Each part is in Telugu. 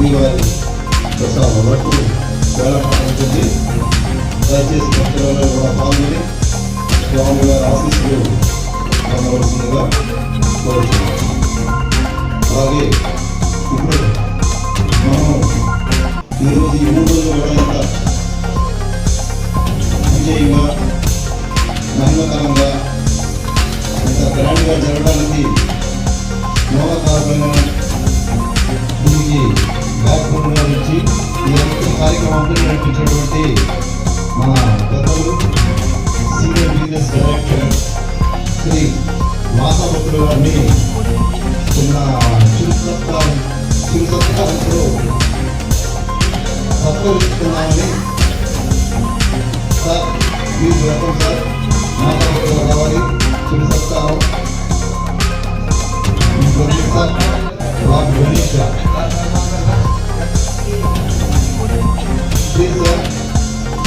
శ్రీవారి ప్రసాదం వరకు వేళపాటు ఉంటుంది. దయచేసి భక్తులలో కూడా పాల్గొని స్వామి వారి ఆశీస్సులు పొందవలసిందిగా కోరుతున్నాం. అలాగే ఇప్పుడు మనం ఈరోజు ఈ 3 రోజుల వేళ విజయంగా మహిమకరంగా ఇంత గ్రాండ్గా జరగడానికి మూలకారమైన దీనికి బ్యాక్గ్రౌండ్గా నుంచి ఈ అంత కార్యక్రమాన్ని నడిపించినటువంటి మన పెద్దలు senior business director Shri Masabhaktulu గారిని చిన్న సత్కారంతో సత్కరిస్తున్నామని. Sir please welcome sir. Masabhaktulu రావాలి. చిన్న సత్కారం సార్. Ganesh please sir.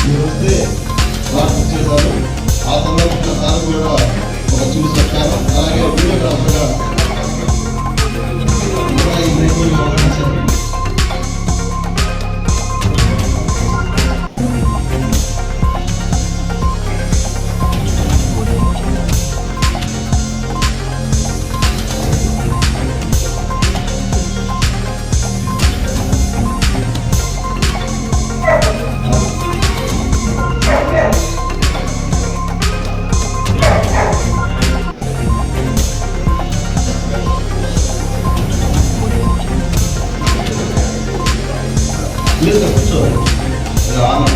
మీరు వస్తే వారు చేశారు. ఆ సందర్భంగా సార్ కూడా ఒక చిన్న సత్కారం, అలాగే వీడియోగ్రాఫర్గా ఈ meeting organisation Listo, so, grabando.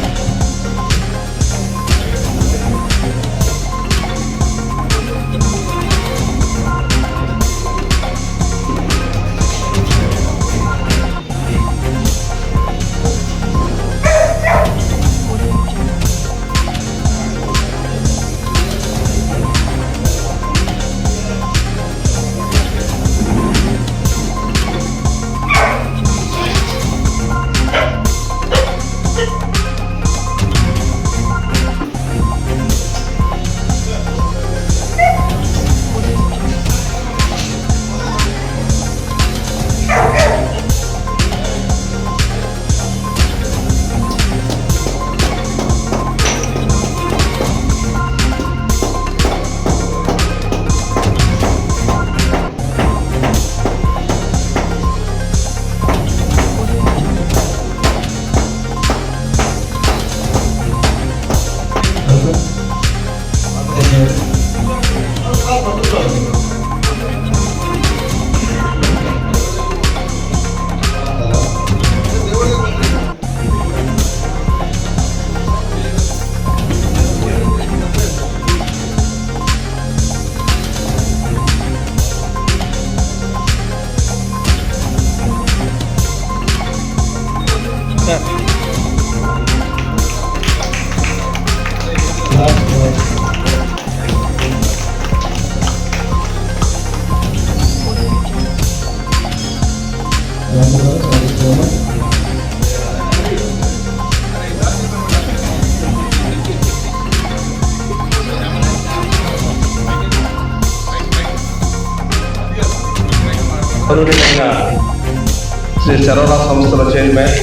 Shri Saravana సంస్థల చైర్మన్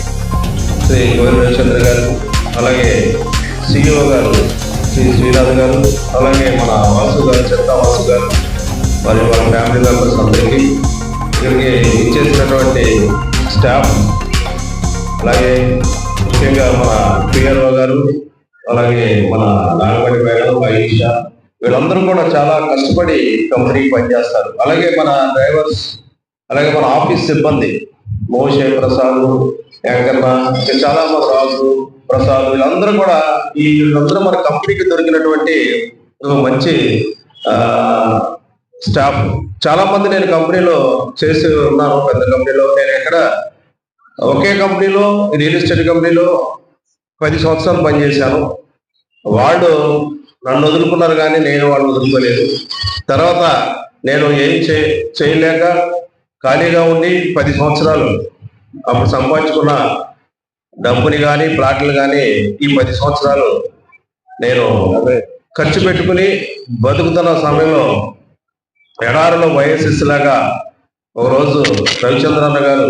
శ్రీ గోవిందచంద్ర గారు, అలాగే సిఇఓ గారు శ్రీ శ్రీనాథ్ గారు, అలాగే మన వాసు గారు, చెత్త వాసు గారు, మరియు వాళ్ళ ఫ్యామిలీ మెంబర్స్ అందరికీ, ఇక్కడికి ఇచ్చేసినటువంటి స్టాఫ్, అలాగే ముఖ్యంగా మన పిఆర్ఓ గారు, అలాగే మన నాగమణి మేడం, ఆయిషా, వీళ్ళందరూ కూడా చాలా కష్టపడి కంపెనీకి పనిచేస్తారు. అలాగే మన డ్రైవర్స్, అలాగే మన ఆఫీస్ సిబ్బంది మోషే, ప్రసాద్, వెంకన్న, చాలా మంది, రాజు, ప్రసాద్, వీళ్ళందరూ కూడా వీళ్ళందరూ మన కంపెనీకి దొరికినటువంటి మంచి స్టాఫ్. చాలా మంది నేను కంపెనీలో చేసి ఉన్నాను. పెద్ద కంపెనీలో నేను ఎక్కడ ఒకే కంపెనీలో, రియల్ ఎస్టేట్ కంపెనీలో 10 సంవత్సరాలు పనిచేశాను. వాళ్ళు నన్ను వదులుకున్నారు కానీ నేను వాళ్ళు వదులుకోలేదు. తర్వాత నేను ఏం చేయలేక ఖాళీగా ఉండి 10 సంవత్సరాలు అప్పుడు సంపాదించుకున్న డబ్బుని కానీ ప్లాట్లు కానీ ఈ 10 సంవత్సరాలు నేను ఖర్చు పెట్టుకుని బతుకుతున్న సమయంలో ఎడారిలో వైఎస్ఎస్ లాగా ఒకరోజు రవిచంద్రన్న గారు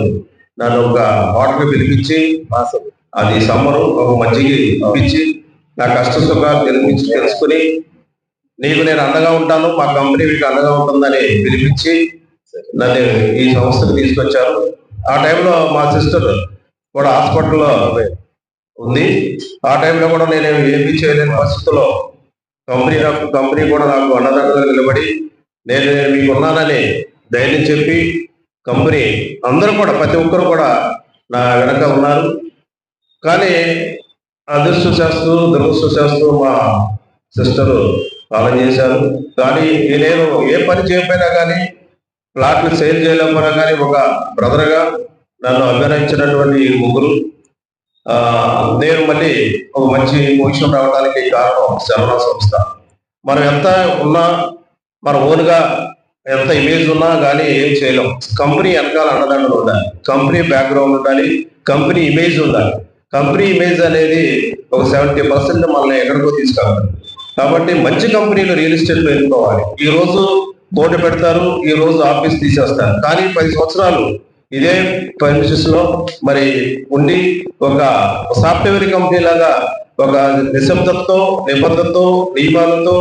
నన్ను ఒక హోటల్కి పిలిపించి అది సమ్మరు ఒక మజ్జిగ ఇప్పించి నా కష్ట సుఖాలు తెలుసుకుని నీకు నేను అండగా ఉంటాను, మా కంపెనీ మీకు అండగా ఉంటుందని పిలిపించి నన్ను ఈ సంస్థకు తీసుకొచ్చారు. ఆ టైంలో మా సిస్టర్ కూడా హాస్పిటల్లో ఉంది. ఆ టైంలో కూడా నేను ఏమీ చేయలేని పరిస్థితుల్లో కంపెనీ కూడా నాకు అండదండగా నిలబడి నేను మీకు ఉన్నానని ధైర్యం చెప్పి కంపెనీ అందరూ కూడా ప్రతి ఒక్కరు కూడా నా వెనక ఉన్నారు. కానీ అదృష్టశాస్తు దురదృష్టశాస్తు మా సిస్టరు పాలన చేశారు. కానీ నేను ఏ పని చేయకపోయినా కానీ ప్లాట్లు సేల్ చేయలేకపోయినా కానీ ఒక బ్రదర్గా నన్ను అభినందించినటువంటి ముగ్గురు నేను మళ్ళీ ఒక మంచి పొజిషన్ రావడానికి కారణం శరవణ సంస్థ. మనం ఎంత ఉన్నా మన ఓన్గా ఎంత ఇమేజ్ ఉన్నా కానీ ఏం చేయలేం. కంపెనీ వెనకాల అండదండలు ఉండాలి, కంపెనీ బ్యాక్గ్రౌండ్ ఉండాలి, కంపెనీ ఇమేజ్ ఉండాలి. కంపెనీ ఇమేజ్ అనేది ఒక 70% మనల్ని ఎక్కడికో తీసుకెళ్తారు. కాబట్టి మంచి కంపెనీలు రియల్ ఎస్టేట్లో ఎన్నుకోవాలి. ఈ రోజు బోర్డు పెడతారు, ఈ రోజు ఆఫీస్ తీసేస్తారు, కానీ 10 సంవత్సరాలు ఇదే ప్రైమిసెస్ లో మరి ఉండి ఒక సాఫ్ట్వేర్ కంపెనీ లాగా ఒక నిశ్శబ్దతతో నిబద్ధతతో నియమాలతో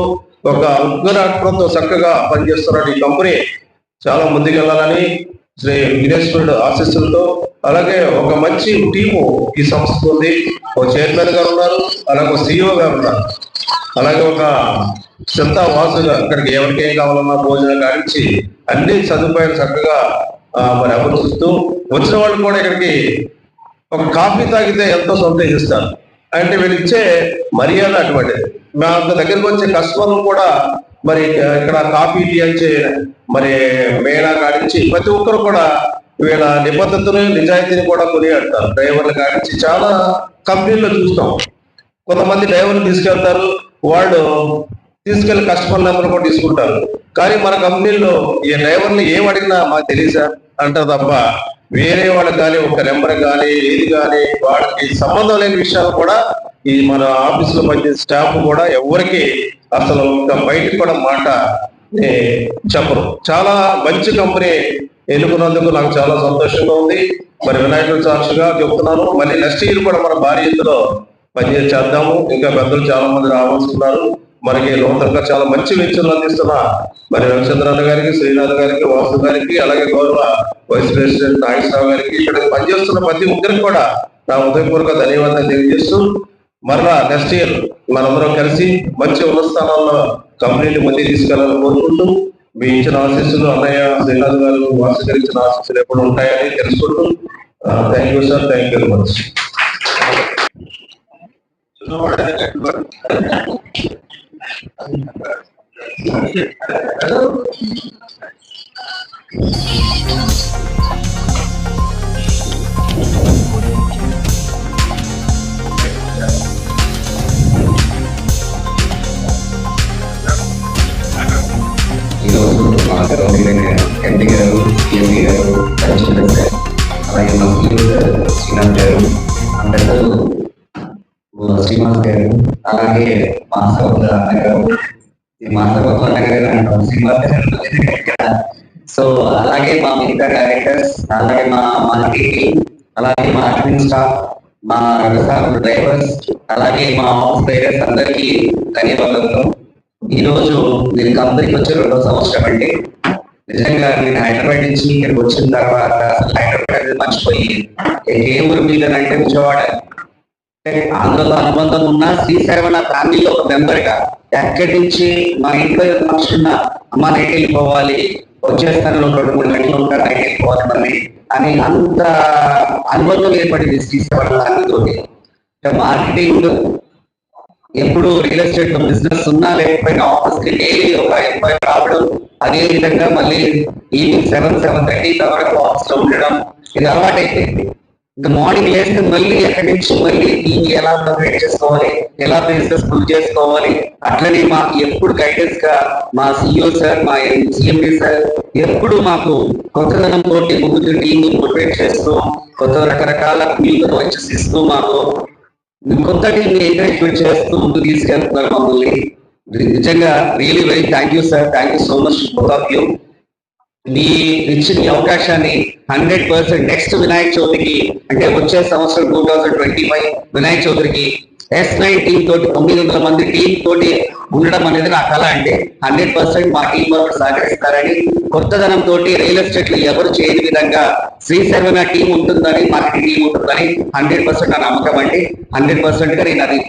ఒక ఉగ్రాత్మతో చక్కగా పనిచేస్తున్న ఈ కంపెనీ చాలా ముందుకెళ్ళాలని శ్రీ విఘ్నేశ్వరుడు ఆశీస్సులతో, అలాగే ఒక మంచి టీము ఈ సంస్థ ఉంది. ఒక చైర్మన్ గారు ఉన్నారు, అలాగే ఒక CEO గారు ఉన్నారు, అలాగే ఒక చింతా వాసుగా ఇక్కడికి ఎవరికి ఏం కావాలన్నా భోజనం కానించి అన్ని సదుపాయాలు చక్కగా మరి అభివృద్ధిస్తూ వచ్చిన వాళ్ళు కూడా ఇక్కడికి ఒక కాఫీ తాగితే ఎంతో సంతోషిస్తారు. అంటే వీళ్ళు ఇచ్చే మర్యాద అటువంటిది. మా దగ్గరికి వచ్చే కస్టమర్లు కూడా మరి ఇక్కడ కాఫీ టీ అని మరి మేళా కాడించి ప్రతి ఒక్కరు కూడా వీళ్ళ నిబద్ధతను నిజాయితీని కూడా కొనియాడతారు. డ్రైవర్లు కాడించి చాలా కంపెనీల్లో చూస్తాం. కొంతమంది డ్రైవర్లు తీసుకెళ్తారు, వాళ్ళు తీసుకెళ్లి కస్టమర్ నెంబర్ కూడా తీసుకుంటారు. కానీ మన కంపెనీలో ఈ డ్రైవర్లు ఏం అడిగినా మాకు తెలియదా అంటారు తప్ప వేరే వాళ్ళకి కానీ ఒక నెంబర్ కానీ ఏది కానీ వాళ్ళకి సంబంధం లేని విషయాలు కూడా ఈ మన ఆఫీసులో పనిచేసే స్టాఫ్ కూడా ఎవరికి అసలు ఒక బయటకు కూడా మాట చెప్పరు. చాలా మంచి కంపెనీ ఎన్నుకున్నందుకు నాకు చాలా సంతోషంగా ఉంది. మరి వినాయకుడి సాక్షిగా చెప్తున్నాను, మళ్ళీ నెక్స్ట్ ఇయర్ కూడా మన భారీ ఎత్తులో చేద్దాము. ఇంకా పెద్దలు చాలా మంది రావాల్సుకున్నారు. మనకి నూతనంగా చాలా మంచి వెంచర్లు అందిస్తున్న మరి రవిచంద్రన్న గారికి, శ్రీనాథ్ గారికి, వాసు గారికి, అలాగే గౌరవ వైస్ ప్రెసిడెంట్ నాగేశ్వరరావు గారికి, ఇక్కడ పనిచేస్తున్న ప్రతి ఒక్కరికి కూడా నా హృదయపూర్వక ధన్యవాదాలు తెలియజేస్తూ మరలా నెక్స్ట్ ఇయర్ మనందరం కలిసి మంచి ఉన్నత స్థానాల్లో కంపెనీని ముందుకు తీసుకెళ్లాలని కోరుకుంటూ మీ ఇచ్చిన ఆశీస్సులు అన్నయ్య శ్రీనాథ్ గారు వాసు గారు ఇచ్చిన ఆశీస్సులు ఎప్పుడు ఉంటాయని తెలుసుకుంటూ thank you sir, thank you very much. ఈరోజు మా ఎండి గారు, యోగి గారు, రవిచంద్ర గారు, అలాగే మా శ్రీనాథ్ గారు, అందరూ శ్రీనివాస్ గారు, అలాగే మా సోదరు అన్న గారు, మా సోదరు అన్న గారు అంటాం శ్రీనివాస్ గారు. సో అలాగే మా మిగతా డైరెక్టర్స్, అలాగే మా టీమ్, అలాగే మా అడ్మిన్ స్టాఫ్, మా డ్రైవర్స్, అలాగే మా ఆఫీస్ డ్రైవర్స్ అందరికీ ధన్యవాదాలు. ఈ రోజు నేను కంపెనీకి వచ్చే 2వ సంవత్సరం అండి. నిజంగా నేను హైదరాబాద్ నుంచి ఇక్కడికి వచ్చిన తర్వాత అసలు హైదరాబాద్ మర్చిపోయి ఏ ఊరు మీద అంటే విజయవాడ అందులో అనుబంధం ఉన్న శ్రీశైవన ఫ్యామిలీలో ఒక మెంబర్ గా ఎక్కడి నుంచి మా ఇంట్లో మనుషున్న అమ్మ నైట్ వెళ్ళిపోవాలి, వచ్చేస్తాను 2-3 గంటలు ఉంటారు, నైట్ వెళ్ళిపోవాలి మళ్ళీ అని అంత అనుబంధం ఏర్పడింది శ్రీశైవన ఫ్యామిలీతో. మార్కెటింగ్ ఎప్పుడు రియల్ ఎస్టేట్ బిజినెస్ ఉన్నా లేకపోయినా ఆఫీస్ కి డైలీ ఒక ఎంప్లాయీ రావడం, అదే విధంగా మళ్ళీ ఈవినింగ్ 7-7:30 వరకు ఆఫీస్ లో ఉండడం, ఇది అలవాటు అయిపోయింది. ఇంకా మార్నింగ్ లేస్తే మళ్ళీ ఎక్కడి నుంచి మళ్ళీ ఎలా మోటివేట్ చేసుకోవాలి, ఎలా బిజినెస్ ఫుల్ చేసుకోవాలి, అట్లనే మాకు ఎప్పుడు గైడెన్స్ గా మా CEO సార్, మా CMD సార్ ఎప్పుడు మాకు కొత్తదనం తోటి ముందు టీమ్ మోటివేట్ చేస్తూ కొత్త రకరకాల వచ్చేసి ఇస్తూ మాకు కొత్త టీం ఎంకరేజ్మెంట్ చేస్తూ ముందు తీసుకెళ్తున్నారు మమ్మల్ని. నిజంగా really very thank you sir, thank you so much both of you. ఇచ్చిన ఈ అవకాశాన్ని 100% నెక్స్ట్ వినాయక చవితికి అంటే వచ్చే సంవత్సరం 2025 వినాయక చవితికి S9 టీం తోటి 900 మంది టీం తోటి ఉండడం అనేది నా కళ అండి. 100% మా టీం వర్క్ సహకరిస్తారని, కొత్తదనం తోటి రియల్ ఎస్టేట్ లో ఎవరు చేయని విధంగా శ్రీశర్మ టీం ఉంటుందని, మార్కెటింగ్ టీం ఉంటుందని 100% నా నమ్మకం అండి. 100% గా నేను అది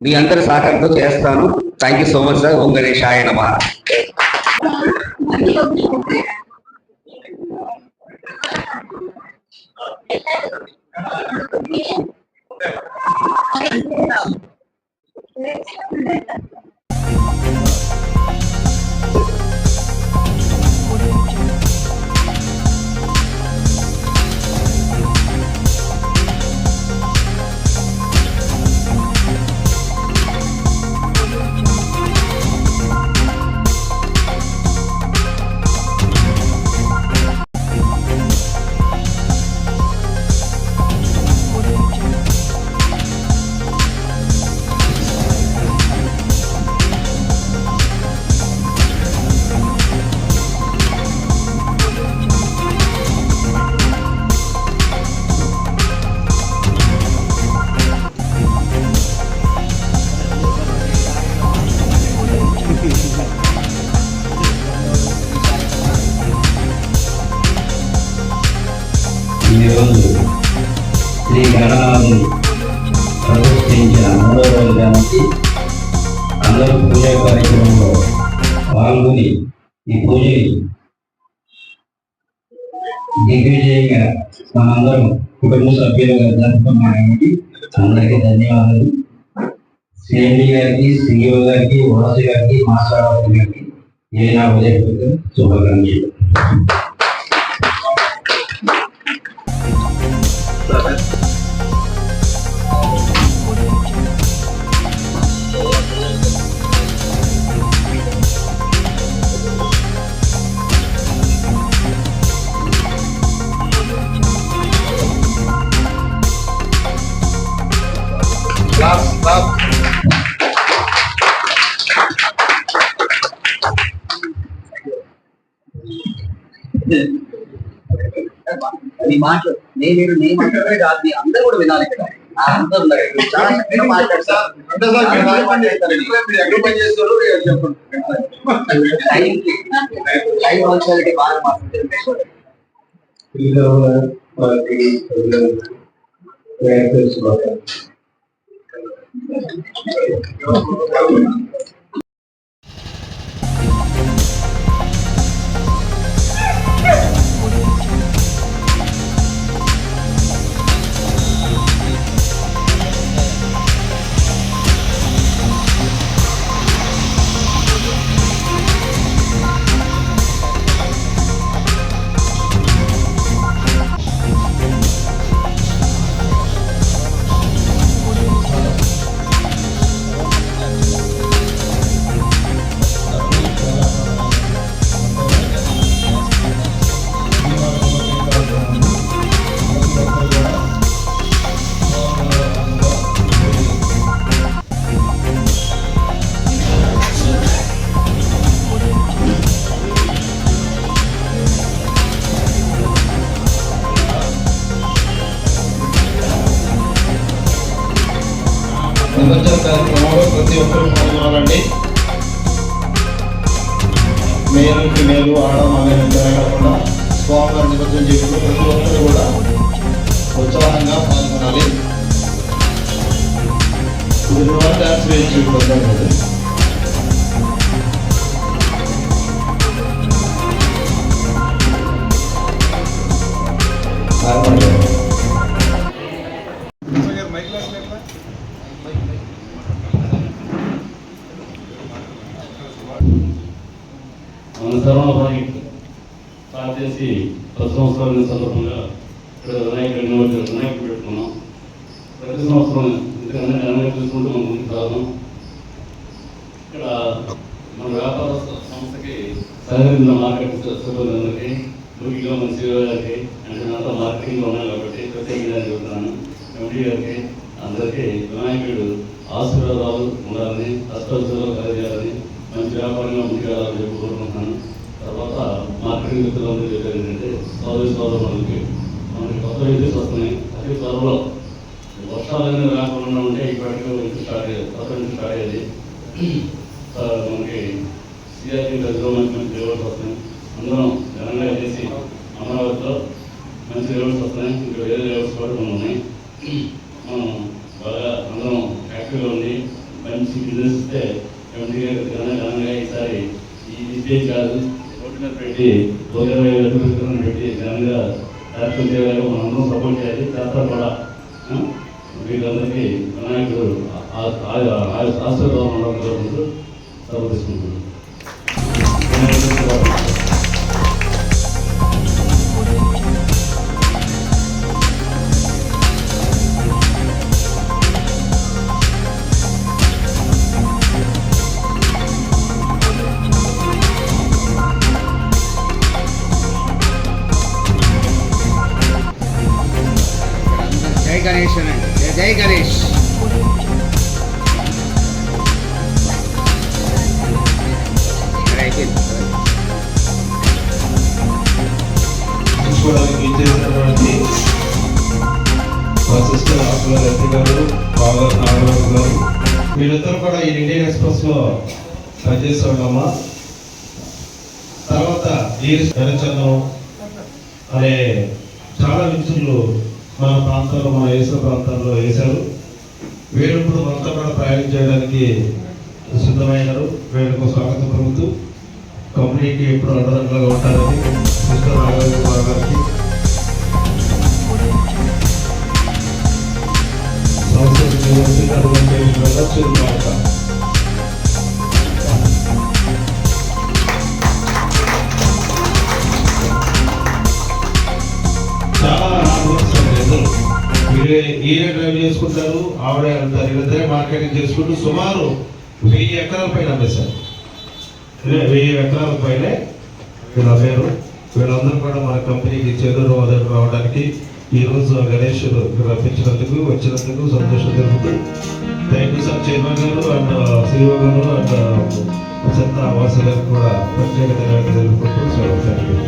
మీ అందరి సహకారంతో చేస్తాను. Thank you so much sir. ఓం గణేశాయ నమః. ఈరోజు శ్రీ గణనాథుని ప్రతిష్ఠించిన 3వ రోజు కాబట్టి అందరూ పూజా కార్యక్రమంలో పాల్గొని ఈ పూజని దిగ్విజయంగా మనందరం కుటుంబ సభ్యులుగా జరుపుకున్నానికి అందరికీ ధన్యవాదాలు. శ్రీఎండి గారికి, సిఇఓ గారికి, వాసు గారికి, మాస్టర్ గారికి నా ఉదయపూర్వక శుభాకాంక్షలు. ఈ మాటలు నేను మాట్లాడే కాదు, మీ అందరూ కూడా వినాలి ఇక్కడ. అందరూ చాలా చక్కగా మాట్లాడతారు. టైం పంచాలిటీ బాగా మాట్లాడుతుంది. నిమజ్జన కార్యక్రమంలో ప్రతి ఒక్కరూ పాల్గొనాలండి. మేలుకి మేలు, ఆడ మగని కాకుండా స్వామివారి నిమజ్జనం చేయకుండా ప్రతి ఒక్కరు కూడా ఉత్సాహంగా పాల్గొనాలి. డాన్స్ వేయించి మన సర్వ ప్రాజెక్ట్ స్టార్ట్ చేసి 10 సంవత్సరాల సందర్భంగా ఇక్కడ వినాయకుడు పెట్టుకున్నాం. ప్రతి సంవత్సరం ఎందుకంటే ఘనంగా చూసుకుంటూ మనం ముందుకు సాగుతాం. ఇక్కడ మన వ్యాపార సంస్థకి సహకరించిన మార్కెట్ సిబ్బందికి, ముఖ్యంగా మన సిఇఓ గారికి, అంటే అంతా మార్కెటింగ్లో ఉన్నాయి కాబట్టి ప్రత్యేకంగా చెబుతున్నాను. ఎండి గారికి అందరికీ వినాయకుడు ఆశీర్వాదాలు ఉండాలని, అష్టోత్తరాలు కలిగేయాలని, మంచి వ్యాపారంగా ముందుకు వెళ్ళాలని చెప్పి కోరుకుంటున్నాను. తర్వాత మార్కెటింగ్ మిత్రులందరూ చెప్పారు ఏంటంటే మనకి కొత్త వెహికల్స్ వస్తున్నాయి. అతి త్వరలో వర్షాలన్నీ రాకుండా ఉంటే ఇప్పటికీ కొత్త నుంచి స్టార్ట్ అయ్యేది. మనకి సిఆర్టీ దశలో మంచి రివర్స్ వస్తున్నాయి. అందరం ఘనంగా చేసి అమరావతిలో మంచి రివర్స్ వస్తున్నాయి. ఇంకా వేరే రివర్స్ కూడా కొన్ని ఉన్నాయి. మనం బాగా అందరం యాక్టివ్గా ఉండి మంచి బిజినెస్ ఇస్తే ఘనంగా ఈసారి ఈ స్టేజ్ కాదు రోడ్డు మీద పెట్టి 20,000 పెట్టి ఘనంగా యాక్టివ్ చేయగలిగా మనందరం సపోర్ట్ చేయాలి. చేస్తారు కూడా. వీళ్ళందరికీ వినాయకుడు ఆశీర్వాదం ఉండడం జరుగుతుంది. సెలవు తీసుకుంటున్నాను. జై గణేష్ అనండి. జై గణేష్. తీసుకోవడానికి ఇచ్చేసినటువంటి మా సిస్టర్ ఆకుల రతి గారు, ఫాదర్ నాగరాజు గారు, వీళ్ళిద్దరూ కూడా ఈ ఇండియన్ ఎక్స్ప్రెస్లో పనిచేస్తూ ఉన్నామా. తర్వాత ఎరచందం అనే చాలా మిక్చర్లు మన ప్రాంతాల్లో, మన ఏసీ ప్రాంతాల్లో వేశారు. వీరు ఇప్పుడు మనతో కూడా ప్రయాణం చేయడానికి సిద్ధమయ్యారు. వీళ్ళకు స్వాగతం పలుకుతూ కంపెనీకి ఎప్పుడు అండదండలుగా ఉంటారని సిస్టర్ నాగరాజు గారికి, చాలా హార్డ్ వర్క్స్ అండి. ఇద్దరు ఈయన డ్రైవ్ చేసుకుంటారు, ఆవిడ వెళ్తారు. వీళ్ళిద్దరే మార్కెటింగ్ చేసుకుంటూ సుమారు 1000 ఎకరాల పైన అమ్మేశారు. 1000 ఎకరాల పైనే వీళ్ళు అమ్మారు. వీళ్ళందరూ కూడా మన కంపెనీకి చేదురు మొదలు రావడానికి ఈరోజు గణేష్ రప్పించినందుకు, వచ్చినందుకు సంతోషం జరుగుతుంది. Thank you sir. చైర్మన్ గారు అండ్ సిఇఓ గారు అండ్ చెత్త ఆవాస గారికి కూడా ప్రత్యేక ధన్యవాదాలు తెలుపుకుంటూ థ్యాంక్ యూ.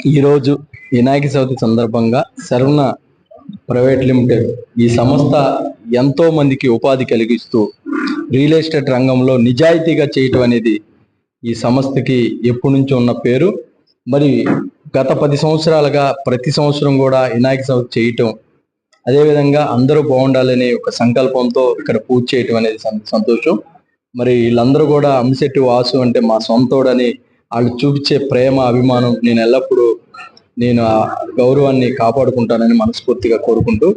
ఈరోజు వినాయక చవితి సందర్భంగా శరవణ ప్రైవేట్ లిమిటెడ్ ఈ సంస్థ ఎంతో మందికి ఉపాధి కలిగిస్తూ రియల్ ఎస్టేట్ రంగంలో నిజాయితీగా చేయటం అనేది ఈ సంస్థకి ఎప్పటి నుంచో ఉన్న పేరు. మరి గత 10 సంవత్సరాలుగా ప్రతి సంవత్సరం కూడా వినాయక చవితి చేయటం, అదేవిధంగా అందరూ బాగుండాలనే ఒక సంకల్పంతో ఇక్కడ పూజ చేయటం అనేది సంతోషం. మరి వీళ్ళందరూ కూడా అంశెట్టి వాసు అంటే మా సొంతోడని వాళ్ళు చూపించే ప్రేమ, అభిమానం నేను ఎల్లప్పుడూ ఆ గౌరవాన్ని కాపాడుకుంటానని మనస్ఫూర్తిగా కోరుకుంటూ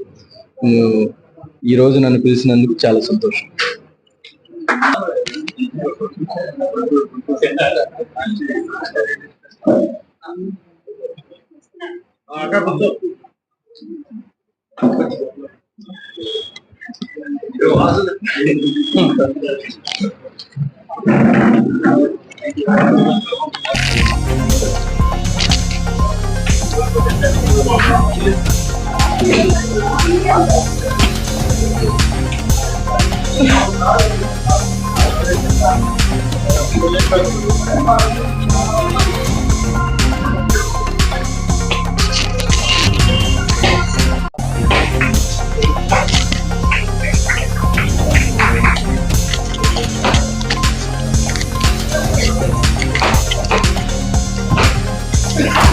ఈ రోజు నన్ను పిలిచినందుకు చాలా సంతోషం. నమస్తే.